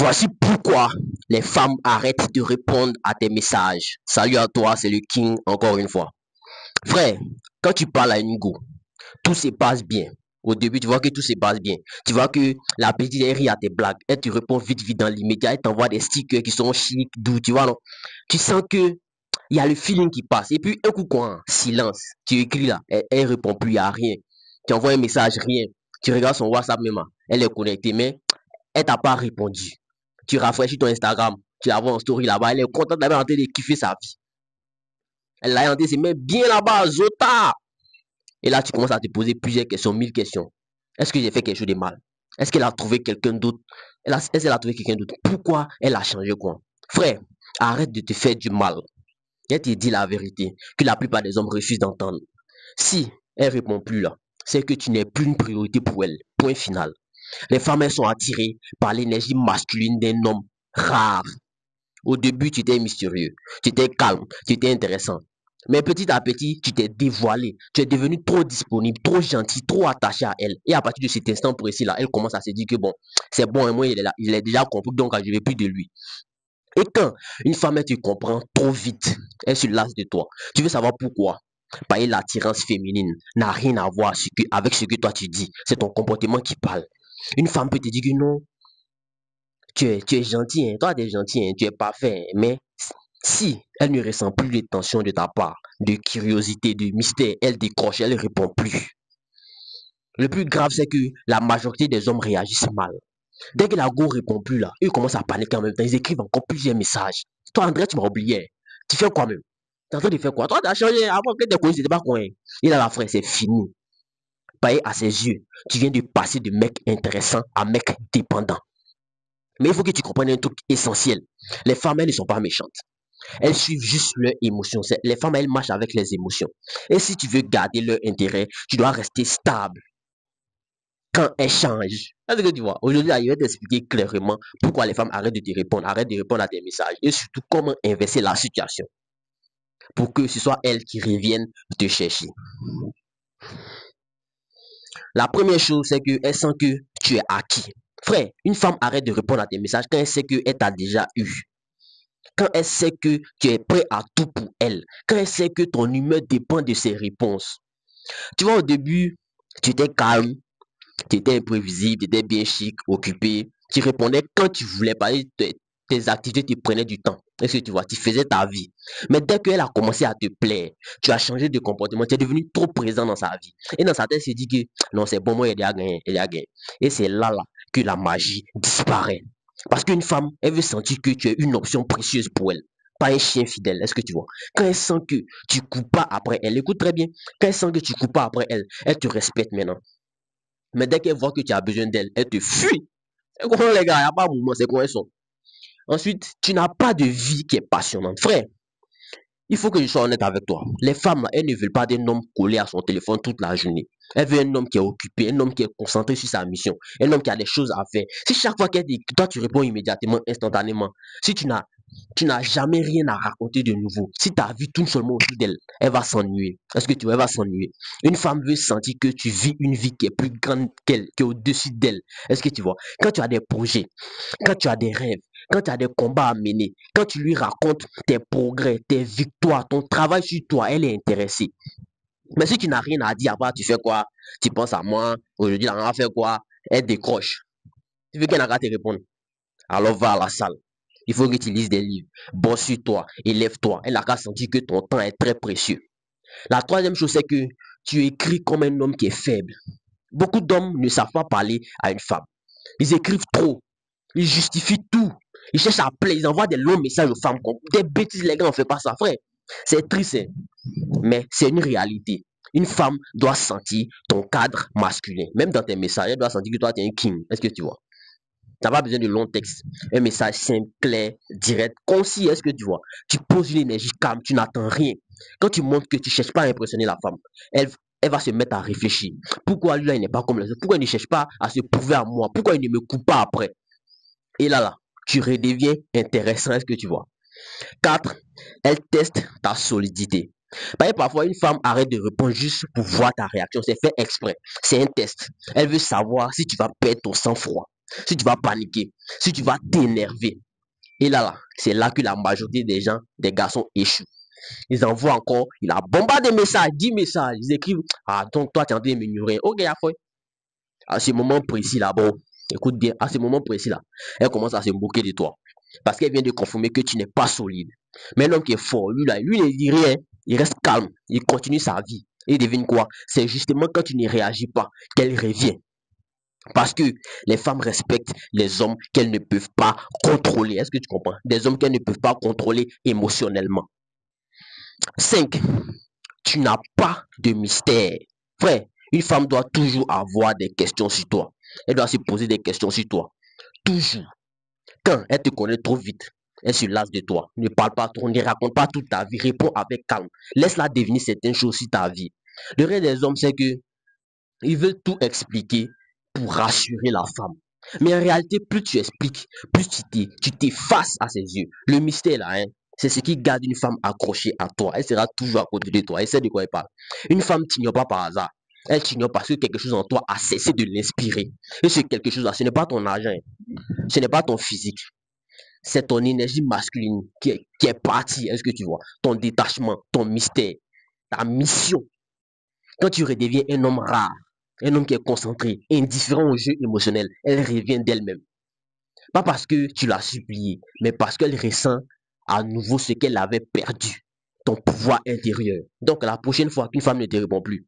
Voici pourquoi les femmes arrêtent de répondre à tes messages. Salut à toi, c'est le King encore une fois. Frère, quand tu parles à une go, tout se passe bien. Au début, tu vois que tout se passe bien. Tu vois que la petite elle rit à tes blagues. Elle te répond vite, vite dans l'immédiat. Elle t'envoie des stickers qui sont chic, doux, tu vois, non? Tu sens que il y a le feeling qui passe. Et puis, un coup, quoi, silence. Tu écris là, elle répond plus, il n'y a rien. Tu envoies un message, rien. Tu regardes son WhatsApp même, elle est connectée, mais elle t'a pas répondu. Tu rafraîchis ton Instagram, tu la vois en story là-bas, elle est contente d'avoir en train de kiffer sa vie. Elle l'a en train de se mettre bien là-bas, Zota. Et là, tu commences à te poser plusieurs questions, 1000 questions. Est-ce que j'ai fait quelque chose de mal? Est-ce qu'elle a trouvé quelqu'un d'autre? Est-ce qu'elle a trouvé quelqu'un d'autre? Pourquoi elle a changé quoi? Frère, arrête de te faire du mal. Elle te dit la vérité, que la plupart des hommes refusent d'entendre. Si elle répond plus là, c'est que tu n'es plus une priorité pour elle. Point final. Les femmes, elles sont attirées par l'énergie masculine d'un homme rare. Au début, tu étais mystérieux, tu étais calme, tu étais intéressant. Mais petit à petit, tu t'es dévoilé. Tu es devenu trop disponible, trop gentil, trop attaché à elle. Et à partir de cet instant précis-là, elle commence à se dire que bon, c'est bon, et moi, il est déjà compris, donc je ne veux plus de lui. Et quand une femme, elle te comprend trop vite, elle se lasse de toi. Tu veux savoir pourquoi? Parce que l'attirance féminine n'a rien à voir avec ce que toi tu dis. C'est ton comportement qui parle. Une femme peut te dire que non, tu es gentil, hein, toi tu es gentil, hein, tu es parfait, mais si elle ne ressent plus de tension de ta part, de curiosité, de mystère, elle décroche, elle ne répond plus. Le plus grave, c'est que la majorité des hommes réagissent mal. Dès que la go répond plus là, ils commencent à paniquer en même temps, ils écrivent encore plusieurs messages. Toi, André, tu m'as oublié. Tu fais quoi même? Tu es en train de faire quoi? Toi, tu as changé. Avant que tu connu, c'était pas quoi. Et là, la frère, c'est fini. Pareil à ses yeux, tu viens de passer de mec intéressant à mec dépendant. Mais il faut que tu comprennes un truc essentiel. Les femmes, elles ne sont pas méchantes. Elles suivent juste leurs émotions. Les femmes, elles marchent avec les émotions. Et si tu veux garder leur intérêt, tu dois rester stable quand elles changent. Est-ce que tu vois? Aujourd'hui, je vais t'expliquer clairement pourquoi les femmes arrêtent de te répondre, arrêtent de répondre à tes messages. Et surtout, comment inverser la situation pour que ce soit elles qui reviennent te chercher. La première chose, c'est qu'elle sent que tu es acquis. Frère, une femme arrête de répondre à tes messages quand elle sait qu'elle t'a déjà eu. Quand elle sait que tu es prêt à tout pour elle. Quand elle sait que ton humeur dépend de ses réponses. Tu vois, au début, tu étais calme, tu étais imprévisible, tu étais bien chic, occupé. Tu répondais quand tu voulais parler, tes activités te prenaient du temps. Est-ce que tu vois, tu faisais ta vie. Mais dès qu'elle a commencé à te plaire, tu as changé de comportement, tu es devenu trop présent dans sa vie. Et dans sa tête, elle se dit que non, c'est bon, moi, elle a gagné, elle a gagné. Et c'est là que la magie disparaît. Parce qu'une femme, elle veut sentir que tu es une option précieuse pour elle. Pas un chien fidèle, est-ce que tu vois? Quand elle sent que tu ne cours pas après elle, écoute très bien, quand elle sent que tu ne cours pas après elle, elle te respecte maintenant. Mais dès qu'elle voit que tu as besoin d'elle, elle te fuit. C'est quoi les gars, il n'y a pas de mouvement, c'est quoi elles sont. Ensuite, tu n'as pas de vie qui est passionnante. Frère, il faut que je sois honnête avec toi. Les femmes, elles ne veulent pas d'un homme collé à son téléphone toute la journée. Elles veulent un homme qui est occupé, un homme qui est concentré sur sa mission, un homme qui a des choses à faire. Si chaque fois qu'elle dit, toi tu réponds immédiatement, instantanément, si tu n'as jamais rien à raconter de nouveau, si ta vie tourne seulement autour d'elle, elle va s'ennuyer. Est-ce que tu vois, elle va s'ennuyer. Une femme veut sentir que tu vis une vie qui est plus grande qu'elle, qui est au-dessus d'elle. Est-ce que tu vois? Quand tu as des projets, quand tu as des rêves, quand tu as des combats à mener, quand tu lui racontes tes progrès, tes victoires, ton travail sur toi, elle est intéressée. Mais si tu n'as rien à dire, tu fais quoi? Tu penses à moi, aujourd'hui, on va faire quoi? Elle décroche. Tu veux qu'elle n'a qu'à te répondre. Alors va à la salle. Il faut que tu lises des livres. Bosse sur toi, élève-toi. Elle n'a qu'à sentir que ton temps est très précieux. La troisième chose, c'est que tu écris comme un homme qui est faible. Beaucoup d'hommes ne savent pas parler à une femme. Ils écrivent trop. Ils justifient tout. Ils cherchent à plaire. Ils envoient des longs messages aux femmes. Des bêtises, les gars, on ne fait pas ça, frère. C'est triste, hein? Mais c'est une réalité. Une femme doit sentir ton cadre masculin. Même dans tes messages, elle doit sentir que toi, tu es un king. Est-ce que tu vois? Tu n'as pas besoin de longs textes. Un message simple, clair, direct, concis. Est-ce que tu vois? Tu poses une énergie calme, tu n'attends rien. Quand tu montres que tu ne cherches pas à impressionner la femme, elle va se mettre à réfléchir. Pourquoi lui, là, il n'est pas comme les autres? Pourquoi il ne cherche pas à se prouver à moi? Pourquoi il ne me coupe pas après? Et là, tu redeviens intéressant. Est-ce que tu vois? 4. Elle teste ta solidité. Parfois, une femme arrête de répondre juste pour voir ta réaction. C'est fait exprès. C'est un test. Elle veut savoir si tu vas perdre ton sang-froid. si tu vas paniquer, si tu vas t'énerver. Et là, c'est là que la majorité des gens, des garçons échouent. Ils envoient encore, il a bombardé des messages, 10 messages, ils écrivent, ah donc toi tu es en train de m'ignorer. Ok, à ce moment précis là, bon, écoute bien, à ce moment précis là, elle commence à se moquer de toi. Parce qu'elle vient de confirmer que tu n'es pas solide. Mais l'homme qui est fort, lui là, lui ne dit rien, il reste calme, il continue sa vie. Et devine quoi? C'est justement quand tu ne réagis pas qu'elle revient. Parce que les femmes respectent les hommes qu'elles ne peuvent pas contrôler. Est-ce que tu comprends? Des hommes qu'elles ne peuvent pas contrôler émotionnellement. 5. Tu n'as pas de mystère. Frère, une femme doit toujours avoir des questions sur toi. Elle doit se poser des questions sur toi. Toujours. Quand elle te connaît trop vite, elle se lasse de toi. Ne parle pas trop, ne raconte pas toute ta vie. Réponds avec calme. Laisse-la deviner certaines choses sur ta vie. Le reste des hommes, c'est que ils veulent tout expliquer pour rassurer la femme. Mais en réalité, plus tu expliques, plus tu t'effaces à ses yeux. Le mystère là, hein, c'est ce qui garde une femme accrochée à toi. Elle sera toujours à côté de toi. Elle sait de quoi elle parle. Une femme t'ignore pas par hasard. Elle t'ignore parce que quelque chose en toi a cessé de l'inspirer. Et ce quelque chose là, ce n'est pas ton argent, ce n'est pas ton physique. C'est ton énergie masculine qui est partie. Est-ce que tu vois? Ton détachement, ton mystère, ta mission. Quand tu redeviens un homme rare, un homme qui est concentré, indifférent au jeu émotionnel, elle revient d'elle-même. Pas parce que tu l'as supplié, mais parce qu'elle ressent à nouveau ce qu'elle avait perdu, ton pouvoir intérieur. Donc la prochaine fois qu'une femme ne te répond plus,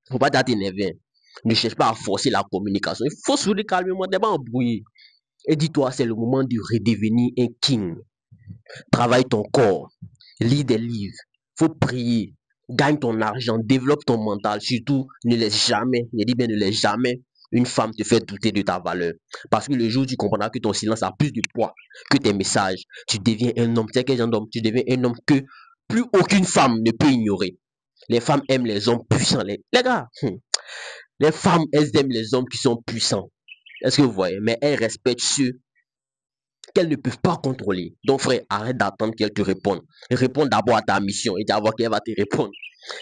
il ne faut pas t'énerver. Ne cherche pas à forcer la communication. Il faut sourire calmement, t'es pas embrouillé. Et dis-toi, c'est le moment de redevenir un king. Travaille ton corps, lis des livres, faut prier, gagne ton argent, développe ton mental. Surtout, ne laisse jamais, je dis bien ne laisse jamais une femme te faire douter de ta valeur. Parce que le jour où tu comprendras que ton silence a plus de poids que tes messages, tu deviens un homme. Tu sais quel genre d'homme? Tu deviens un homme que plus aucune femme ne peut ignorer. Les femmes aiment les hommes puissants. Les gars, les femmes, elles aiment les hommes qui sont puissants. Est-ce que vous voyez? Mais elles respectent ceux qu'elles ne peuvent pas contrôler. Donc, frère, arrête d'attendre qu'elle te réponde. Réponds d'abord à ta mission et tu vas voir qu'elle va te répondre.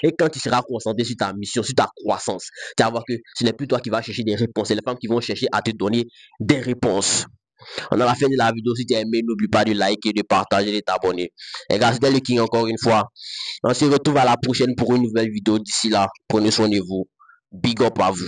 Et quand tu seras concentré sur ta mission, sur ta croissance, tu vas voir que ce n'est plus toi qui vas chercher des réponses, c'est les femmes qui vont chercher à te donner des réponses. On a la fin de la vidéo. Si tu as aimé, n'oublie pas de liker, de partager, de t'abonner. Et gars, c'était le King encore une fois. On se retrouve à la prochaine pour une nouvelle vidéo. D'ici là, prenez soin de vous. Big up à vous.